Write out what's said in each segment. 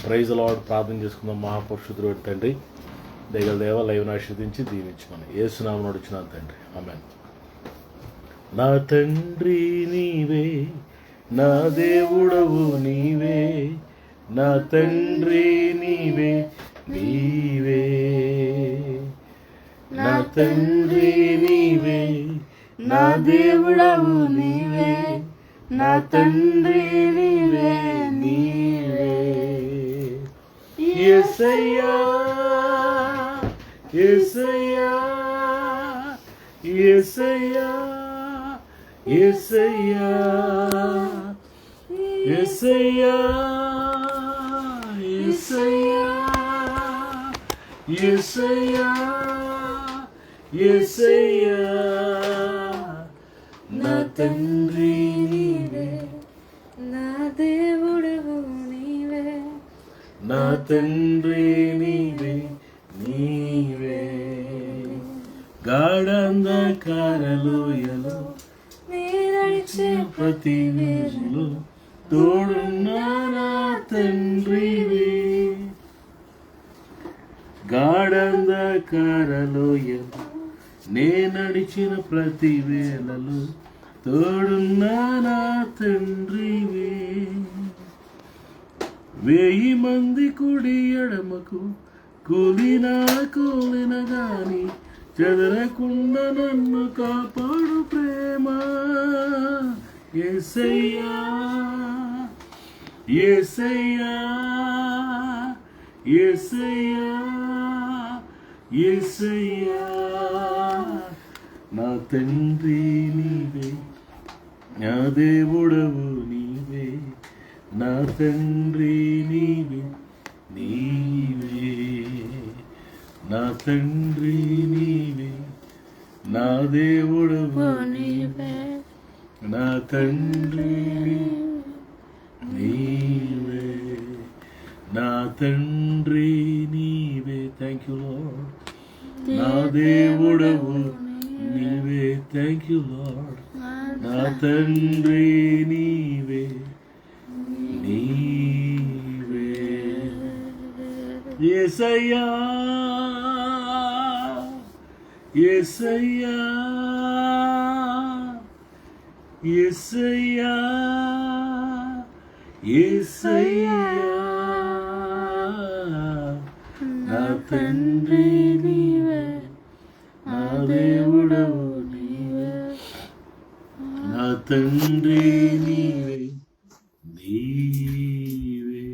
Praise lord. ప్రార్థన చేసుకుందాం. మహాపరిశుద్ధుడు తండ్రి, దయగల దేవ లైవ్ను ఆశీర్వదించి దీవించమని యేసునామమున అడుగుచున్నాను తండ్రి, ఆమేన్. నా తండ్రి నీవే, నా దేవుడవు నీవే, నా తండ్రి నీవే నీవే, నా తండ్రి నీవే, నా దేవుడవు నీవే, నా తండ్రి నీవే నీవే. యేసయ్యా యేసయ్యా యేసయ్యా యేసయ్యా యేసయ్యా యేసయ్యా యేసయ్యా యేసయ్యా. నా తండ్రి నీవే, నా దేవుడవు నీవే, నా తండ్రి నీవే నీవే. గాఢంధకారలోయలో నడిచే ప్రతి వేళలో తోడున్నా నా తండ్రివే. గాఢంధకారలోయలో నే నడిచిన ప్రతి వేళలో తోడున్నా నా తండ్రివే. 1000 మంది కుడి ఎడమకు కూలిన గాని చెదరకుండా నన్ను కాపాడు ప్రేమ. యేసయ్యా యేసయ్యా యేసయ్యా యేసయ్యా. నా తండ్రి నీవే, నా దేవుడవు నీవే, నా తండ్రి నీవే నీవే, నా తండ్రి నీవే, నా దేవుడవు నీవే, నా తండ్రి నీవే, నా తండ్రి నీవే. Thank you lord. నా దేవుడవు నీవే. Thank you lord. నా తండ్రి నీవే నీవే. యేసయ్యా యేసయ్యా యేసయ్యా యేసయ్యా. నా తండ్రి నీవే, నా దేవుడవు నీవే, నా తండ్రి నీవే నీవే.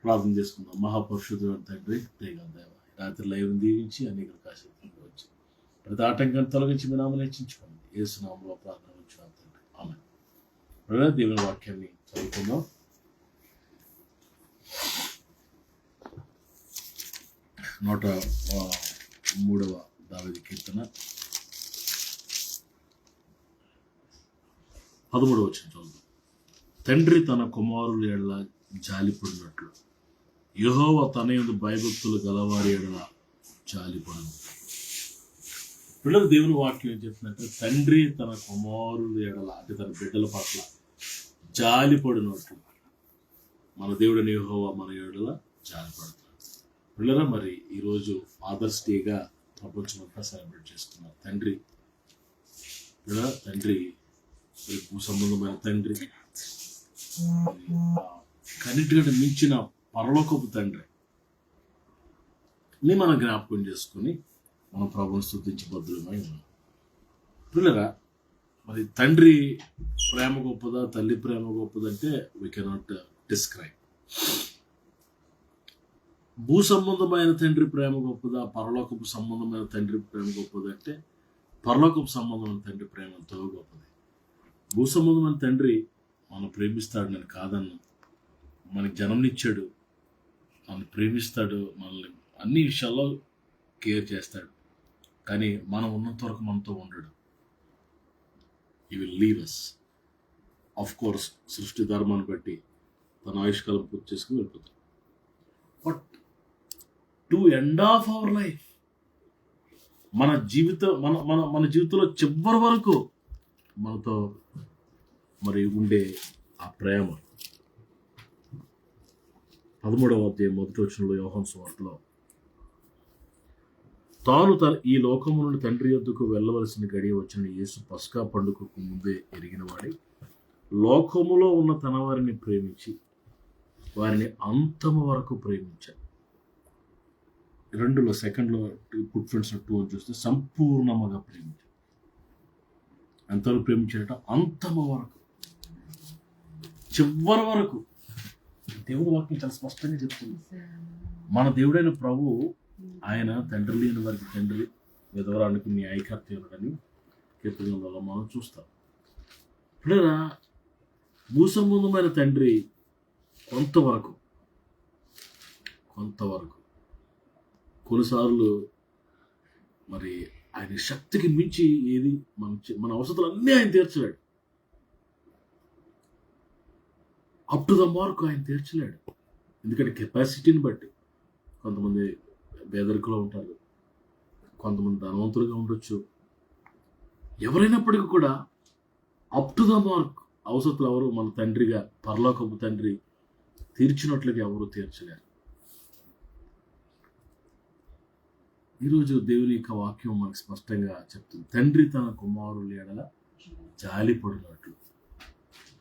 ప్రార్థన చేసుకుందాం. మహాపరిశుద్ధుడు తండ్రి, దయగల దేవ, రాత్రి లైవ్ దీవించి అనేక ఆశీర్వాదాలు వచ్చి ప్రతి ఆటంకాన్ని తొలగించి మీ నామమును హెచ్చించుకోండి. యేసు నామములో ప్రార్థన వచ్చాను తండ్రి, ఆమేన్. దేవుని వాక్యాన్ని చదువుకుందాం. 103వ దావీదు కీర్తన 13వ వచనం చదువుదాం. తండ్రి తన కుమారుల ఎడల జాలిపడినట్లు యెహోవా తన యందు భయభక్తులు గలవారి ఎడల జాలిపడును. పిల్లలు, దేవుని వాక్యం ఏం చెప్తున్నట్టు తండ్రి తన కుమారుల ఎడల అంటే తన బిడ్డల పట్ల జాలిపడినట్లు మన దేవుడిని యెహోవా మన ఎడల జాలిపడుతున్నాడు. పిల్లరా, మరి ఈరోజు ఫాదర్స్ డేగా ప్రపంచమంతా సెలబ్రేట్ చేసుకున్నారు. తండ్రి పిల్లరా, తండ్రి భూ సంబంధమైన తండ్రి, కన్నిటికంటే మించిన పరలోకపు తండ్రి ని మనం జ్ఞాపకం చేసుకుని మనం ప్రభువుని స్తుతించి బద్దులమై ఉన్నాం. పిల్లరా, మరి తండ్రి ప్రేమ గొప్పదా, తల్లి ప్రేమ గొప్పదంటే వీ కెనాట్ డిస్క్రైబ్. భూ సంబంధమైన తండ్రి ప్రేమ గొప్పదా, పరలోకపు సంబంధమైన తండ్రి ప్రేమ గొప్పదంటే పరలోకపు సంబంధమైన తండ్రి ప్రేమ ఎంతో గొప్పది. భూ సంబంధమైన తండ్రి మనం ప్రేమిస్తాడు, నేను కాదన్నా. మనకి జన్మనిచ్చాడు, మనం ప్రేమిస్తాడు, మనల్ని అన్ని విషయాల్లో కేర్ చేస్తాడు. కానీ మనం ఉన్నంత వరకు మనతో ఉండడు. He will leave us. Of course సృష్టి ధర్మాన్ని బట్టి తన ఆయుష్కాలం పూర్తి చేసుకుని వెళ్ళిపోతాడు. But to end of our life, మన జీవితంలో చివరి వరకు మనతో మరి ఉండే ఆ ప్రేమ 13వ అధ్యాయం 1వ వచనంలో యోహాను సువార్తలో తాను ఈ లోకము నుండి తండ్రి యొద్దకు వెళ్ళవలసిన గడియ వచ్చిన యేసు పస్కా పండుగకు ముందే ఎరిగిన వాడి లోకములో ఉన్న తన వారిని ప్రేమించి వారిని అంతము వరకు ప్రేమించాడు. 2లో సెకండ్లో పుట్ఫ్రెండ్స్ 2 చూస్తే సంపూర్ణముగా ప్రేమించాడు. ఎంతవరకు ప్రేమించాడట? అంతము వరకు, చివరి వరకు. దేవుడు వాక్యం చాలా స్పష్టంగా చెప్తుంది. మన దేవుడైన ప్రభువు ఆయన తండ్రి లేని వారికి తండ్రి, విధవరానికి న్యాయకర్తయుడని కీర్తనలలో మనం చూస్తాం. పిల్లరా, భూసంబంధమైన తండ్రి కొంతవరకు కొన్నిసార్లు మరి ఆయన శక్తికి మించి ఏది మన అవసరాలన్నీ ఆయన తీర్చలేడు. అప్ టు ద మార్క్ ఆయన తీర్చలేడు. ఎందుకంటే కెపాసిటీని బట్టి కొంతమంది పేదరికలో ఉంటారు, కొంతమంది ధనవంతులుగా ఉండొచ్చు. ఎవరైనప్పటికీ కూడా అప్ టు ద మార్క్ అవసరాలు ఎవరు మన తండ్రిగా, పరలోకపు తండ్రి తీర్చినట్లుగా ఎవరు తీర్చలేరు. ఈరోజు దేవుని యొక్క వాక్యం మనకు స్పష్టంగా చెప్తుంది. తండ్రి తన కుమారుల ఎడల జాలి పడినట్లు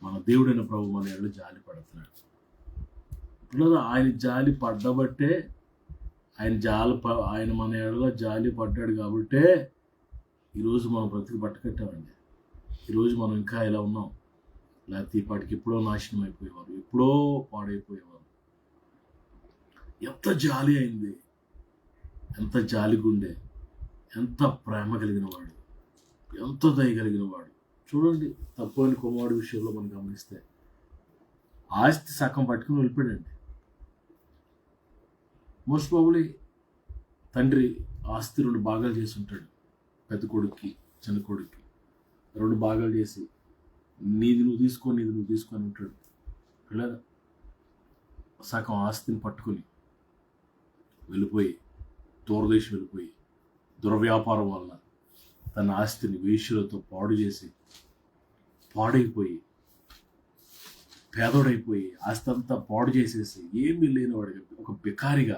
మన దేవుడైన ప్రభు మన ఎడల జాలి పడుతున్నాడు. ఆయన జాలి పడ్డబట్టే, ఆయన మన ఎడల జాలి పడ్డాడు కాబట్టే ఈరోజు మనం బ్రతికి పట్టుకట్టామండి. ఈరోజు మనం ఇంకా ఇలా ఉన్నాం. లేకపోతే ఈ పాటికి ఎప్పుడో నాశనం అయిపోయేవారు, ఎప్పుడో పాడైపోయేవారు. ఎంత జాలి అయింది, ఎంత జాలి గుండె, ఎంత ప్రేమ కలిగిన వాడు, ఎంత దయ కలిగిన వాడు. చూడండి, తప్పని కుమారుడు విషయంలో మనం గమనిస్తే ఆస్తి సగం పట్టుకుని వెళ్ళిపోయాడండి. మోస్ట్ ప్రాబబ్లీ తండ్రి ఆస్తి 2 భాగాలు చేసి ఉంటాడు. పెద్ద కొడుక్కి, చిన్న కొడుక్కి 2 భాగాలు చేసి, నీది నువ్వు తీసుకొని ఉంటాడు. లేదా సగం ఆస్తిని పట్టుకొని వెళ్ళిపోయి, దూరదేశం వెళ్ళిపోయి, దుర్వ్యాపారం వల్ల తన ఆస్తిని వేశ్యలతో పాడైపోయి, పేదోడైపోయి, ఆస్తి అంతా పాడు చేసేసి, ఏమీ లేనివాడిగా ఒక బికారిగా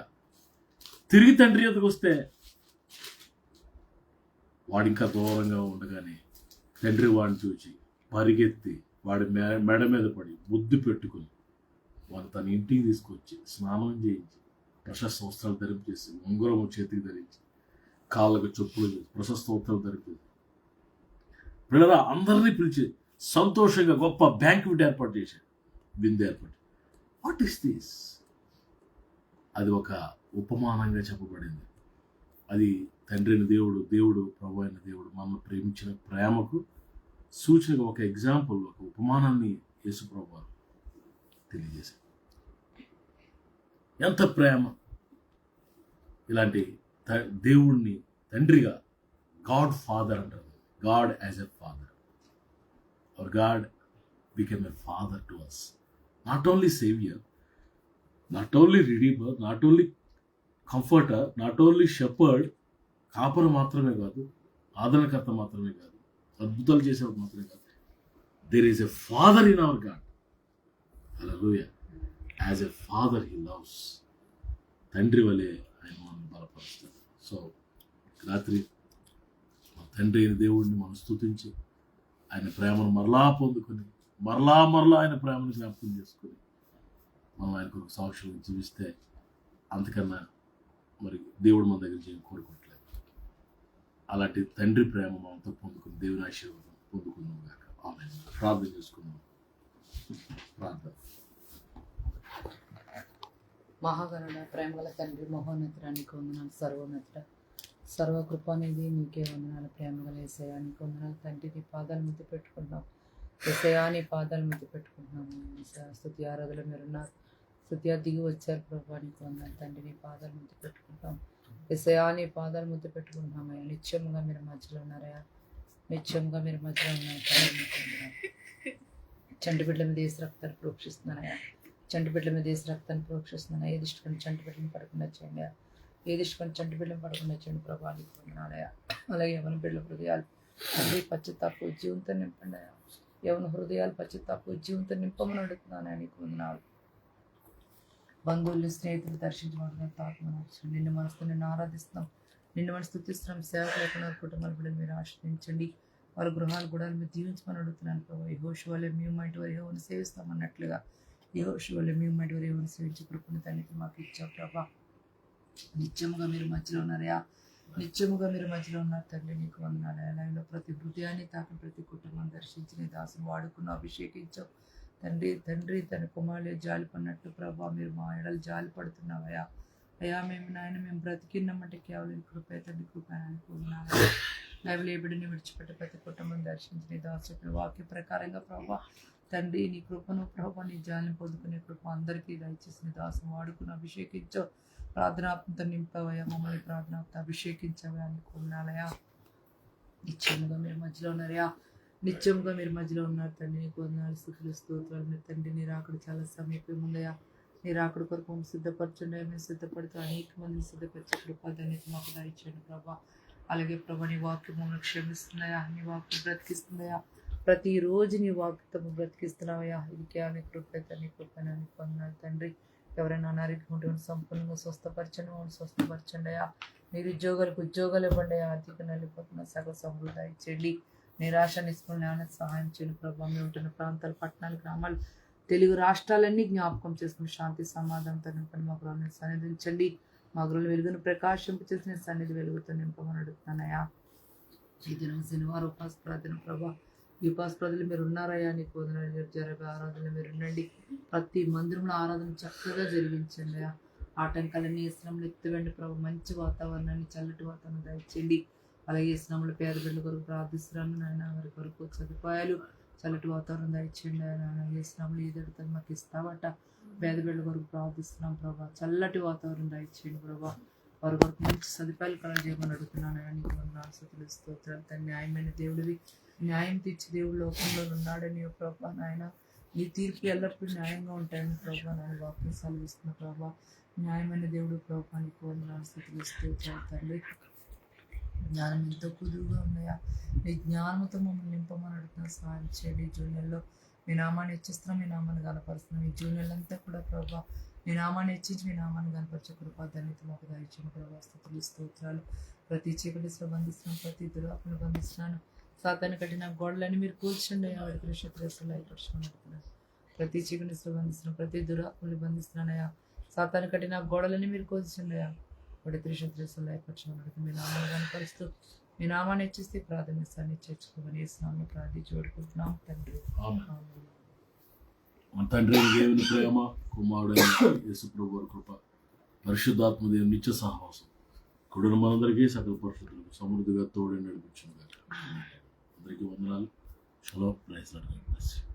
తిరిగి తండ్రి ఎదుగు వస్తే, వాడు ఇంకా దూరంగా ఉండగానే తండ్రి వాడిని చూచి పరిగెత్తి వాడి మెడ మీద పడి ముద్దు పెట్టుకుని వాడు తన ఇంటికి తీసుకొచ్చి స్నానం చేయించి, ప్రశస్త వస్త్రాలు ధరించేసి, ఉంగరం చేతికి ధరించి, కాళ్ళకు చెప్పులు చేసి, ప్రశస్త వస్త్రాలు ధరించేసి, పిల్లరా అందరినీ పిలిచి సంతోషంగా గొప్ప బ్యాంక్వెట్ ఏర్పాటు చేశాడు, విందు ఏర్పాటు. What is this? అది ఒక ఉపమానంగా చెప్పబడింది. అది తండ్రి అయిన దేవుడు ప్రభు అయిన దేవుడు మనల్ని ప్రేమించిన ప్రేమకు సూచనగా ఒక ఎగ్జాంపుల్, ఒక ఉపమానాన్ని యేసు ప్రభు వారు తెలియజేశారు. ఎంత ప్రేమ! ఇలాంటి దేవుణ్ణి తండ్రిగా, గాడ్ ఫాదర్ అంటారు. God as a father, our God became a father to us. Not only saviour, not only redeemer, not only comforter, not only shepherd, కాపరు మాత్రమే కాదు, ఆదరణకర్త మాత్రమే కాదు, అద్భుతాలు చేసేవాడు మాత్రమే కాదు. There is a father in our God. Hallelujah. As a father he loves. తండ్రి వలె ఆయన మనం బలపరుస్తాడు. సో రాత్రి మన తండ్రి అయిన దేవుడిని మనం స్తుతించి, ఆయన ప్రేమను మరలా పొందుకొని, మరలా ఆయన ప్రేమను జ్ఞాపకం చేసుకొని మనం ఆయనకు ఒక సాక్షులు జీవిస్తే అంతకన్నా మరి దేవుడు మన దగ్గర చేయని కోరుకోవట్లేదు. అలాంటి తండ్రి ప్రేమ మనతో పొందుకుని దేవుని ఆశీర్వాదం పొందుకుందాం కాక. ఆమేన్. ప్రార్థన చేసుకుందాం. ప్రార్థన. మహాగణుడ, ప్రేమగల తండ్రి, మహోన్నతుడా, నీకు వందనాలు. సర్వోన్నతుడ, సర్వకృపానిధి, నీకే వందనాలు. ప్రేమగల యేసయ్యా, నీకు వందనాలు తండ్రి. నీ పాదాలు ముద్దు పెట్టుకుంటున్నాం యేసయ్యా, నీ పాదాలు ముద్దు పెట్టుకుంటున్నాము. స్తుతి ఆరాధన మీరున్నారు, స్తుతి దిగి వచ్చారు ప్రభా, నీకు వందనాలు తండ్రి. నీ పాదాలు ముద్దు పెట్టుకుంటాం యేసయ్యా, నీ పాదాలు ముద్దు పెట్టుకుంటున్నామయ్యా. నిత్యముగా మీరు మధ్యలో ఉన్నారయ్యా, నిత్యముగా మీరు మధ్యలో ఉన్నారు. చంటి బిడ్డల మీద వేసి రక్తాన్ని ప్రోక్షిస్తున్నానయ్యా, చంటి బిడ్డల మీద వేసి రక్తాన్ని ప్రోక్షిస్తున్నాను. ఏ దిష్టికొని చంటి బిడ్డలను పడకుండా చేయండి, ఏ దిష్టికొని చంటి బిడ్డలను పడకుండా చేయండి ప్రభా, నీకు వందనాలయ్యా. అలాగే యవన బిడ్డల హృదయాలు తండ్రి పశ్చాత్తాపు జీవంతో నింపండి అయ్యా. యవన హృదయాలు పశ్చాత్తాపు జీవంతో నింపమని అడుగుతున్నానయ్యా, నీకు వందనాలు. బంధువులు స్నేహితులు దర్శించబడిన ఆత్మ నచ్చండి. నిన్ను మనసుతో నిన్ను ఆరాధిస్తున్నాం, నిన్ను మనం స్తుతిస్తున్నాం. సేవకులు కుటుంబాల బిడ్డలు మీరు ఆశ్రయించండి. వాళ్ళ గృహాలు కూడా మీరు దీవించమని అడుగుతున్నాను ప్రభావ. యెహోషువలే మేము మా ఇంటి వారు యెహోవాను సేవిస్తామన్నట్లుగా యెహోషువలే మేము మా ఇంటి వారు యెహోవాను సేవించి కృపను తండ్రికి మాకు ఇచ్చావు ప్రభా. నిత్యముగా మీరు మధ్యలో ఉన్నారయా, నిత్యముగా మీరు మధ్యలో ఉన్నారు తండ్రి. నీకు వందనాలు. లైవ్లో ప్రతి హృదయాన్ని తాకి ప్రతి కుటుంబం దర్శించి నీ దాసును వాడుకున్న అభిషేకించావు తండ్రి. తండ్రి తన కుమారులే జాలి పడినట్టు ప్రభా మీరు మా ఎడలు జాలి పడుతున్నావయ్యా. అయ్యా మేము నాయన మేము బ్రతికిన్నామంటే కేవలం కృపే తండ్రి, కృప అనుకున్నాను. లైవ్లో ఏ బిడ్డని విడిచిపెట్టి ప్రతి కుటుంబం దర్శించి నీ దాసు వాక్య ప్రకారంగా ప్రభా తండ్రి నీ కృపను ప్రభా నీ జాలిని పొందుకునే కృప అందరికీ దయచేసి నీ దాసును వాడుకుని అభిషేకించావు. ప్రార్థనాత్మతో నింపవయ్యా, మమ్మల్ని ప్రార్థనాత్మతో అభిషేకించవయ్యా అని కొన్నాలయా. నిత్యముగా మీరు మధ్యలో ఉన్నారయా, నిత్యముగా మీరు మధ్యలో ఉన్నారు తండ్రి. నీకు వందనాలు స్తుతులు స్తోత్రాలు. మీరు తండ్రి నీ రాకడ చాలా సమీపం ఉందయా. నీ రాకడ కొరకు మేము సిద్ధపరచండి. మేము సిద్ధపడుతూ అనేక మందిని సిద్ధపరిచే కృప ధన్యత మాకు దయచేయండి ప్రభా. అలాగే ప్రభా నీ వాక్యం మమ్మల్ని క్షమిస్తున్నాయా, నీ వాక్యం బ్రతికిస్తున్నాయా, ప్రతిరోజు నీ వాక్యము బ్రతికిస్తున్నావయ్యా. ఇది కేవలం కృప నీ కృపని పొందాలి తండ్రి. ఎవరైనా అనారోగ్యం ఉంటే సంపూర్ణంగా స్వస్థపరచండి, మమ్మల్ని స్వస్థపరచండి అయ్యా. నిరుద్యోగులకు ఉద్యోగాలు ఇవ్వండి అయ్యా. ఆర్థిక నలిపోతున్న సగ సమృద్ధి ఇచ్చేయండి. నిరాశ నిస్పృహ సహాయం చేయండి ప్రభావ. మేము ఉంటున్న ప్రాంతాలు, పట్టణాలు, గ్రామాలు, తెలుగు రాష్ట్రాలన్నీ జ్ఞాపకం చేసుకుని శాంతి సమాధానంతో నింపని మా గృహాన్ని సన్నిధించండి. మా గృహలు వెలుగును ప్రకాశింపచేసిన సన్నిధి వెలుగుతో నింపమని అడుగుతున్నానయ్యా. ఈ దినం శనివారం ఉపాస ప్రార్థన ప్రభా. ఈ ఉపాస ప్రార్థనలు మీరు ఉన్నారయ్యా. నీకు వదనాలు జరిగే ఆరాధనలు మీరు ఉండండి. ప్రతి మందిరంలో ఆరాధన చక్కగా జరిగించండి అయ్యా. ఆటంకాలన్నీ ఇస్లాంలో ఎత్తివండి ప్రభు. మంచి వాతావరణాన్ని, చల్లటి వాతావరణం దయచేయండి. అలాగే ఇస్లాంలో పేద బిడ్డల కొరకు ప్రార్థిస్తున్నాను నాయన. వారి కొరకు సదుపాయాలు, చల్లటి వాతావరణం దయచేయండి ఆయన. ఇస్లాంలో ఏదైతే మాకు ఇస్తావట పేద బిడ్డల కొరకు ప్రార్థిస్తున్నాం ప్రభా. చల్లటి వాతావరణం దయచేయండి ప్రభా. వారి కొరకు మంచి సదుపాయాలు కలగజేయమని అడుగుతున్నాను ఆయన. నీకు వందనాలు స్తుతులు స్తోత్రాలు తండ్రి. న్యాయమైన దేవుడివి, న్యాయం తీర్చి దేవుడు లోకంలో ఉన్నాడని ప్రభా నాయన. నీ తీర్పు ఎల్లప్పుడూ న్యాయంగా ఉంటాయని ప్రభా నాయన వాక్యం సెలవిస్తున్న ప్రభా. న్యాయమైన దేవుడు ప్రభా. నీకు వందనాలు స్తుతులు స్తోత్రాలు తండ్రి. జ్ఞానం ఎంతో కుదురుగా ఉన్నాయా. నీ జ్ఞానంతో మమ్మల్ని నింపమని అడుగుతున్నా. సహాయం చేయండి. ఈ జూనియర్లో మీ నామాన్ని హెచ్చిస్తున్నాం, మీ నామాన్ని కనపరుస్తున్నాం. ఈ జూనియర్లంతా కూడా ప్రభా మీ నామాన్ని హెచ్చించి మీ నామాన్ని కనపరిచే కృపా ధన్యత మాకు దయచేయండి ప్రభా. స్తుతులు స్తోత్రాలు. ప్రతి చీకటిలో బంధిస్తున్నాను, ప్రతి దురాత్మను బంధిస్తున్నాను. సాతాను కట్టిన గోడలని మీరు కూల్చండి. వాడికి శత్రువులు అయిపరచమని అడుగుతున్నాను. ప్రతి చీకటిలో బంధిస్తున్నాను, ప్రతి దురాత్మని బంధిస్తున్నానయా. సాతాను కట్టిన గోడలని మీరు కూల్చండి. వాడి త్రిశత్రులు అయిపరచమని అడుగుతుంది. మీ నామాన్ని కనపరుస్తూ మీ నామాన్ని హెచ్చిస్తే ప్రార్థనిస్తాన్ని చేర్చుకోమని వేస్తున్నాము. ప్రార్థించి వేడుకుంటున్నాం తండ్రి. మన తండ్రి దేవుని ప్రేమ, కుమారుడైన యేసు ప్రభువు వారి కృప, పరిశుద్ధాత్మ దేవుని నిత్య సహవాసం కుడిన మనందరికీ సకల పరిశుద్ధులకు సమృద్ధిగా తోడే నడిపించింది. అందరికీ వందనాలు. షలోమ్. Praise lord.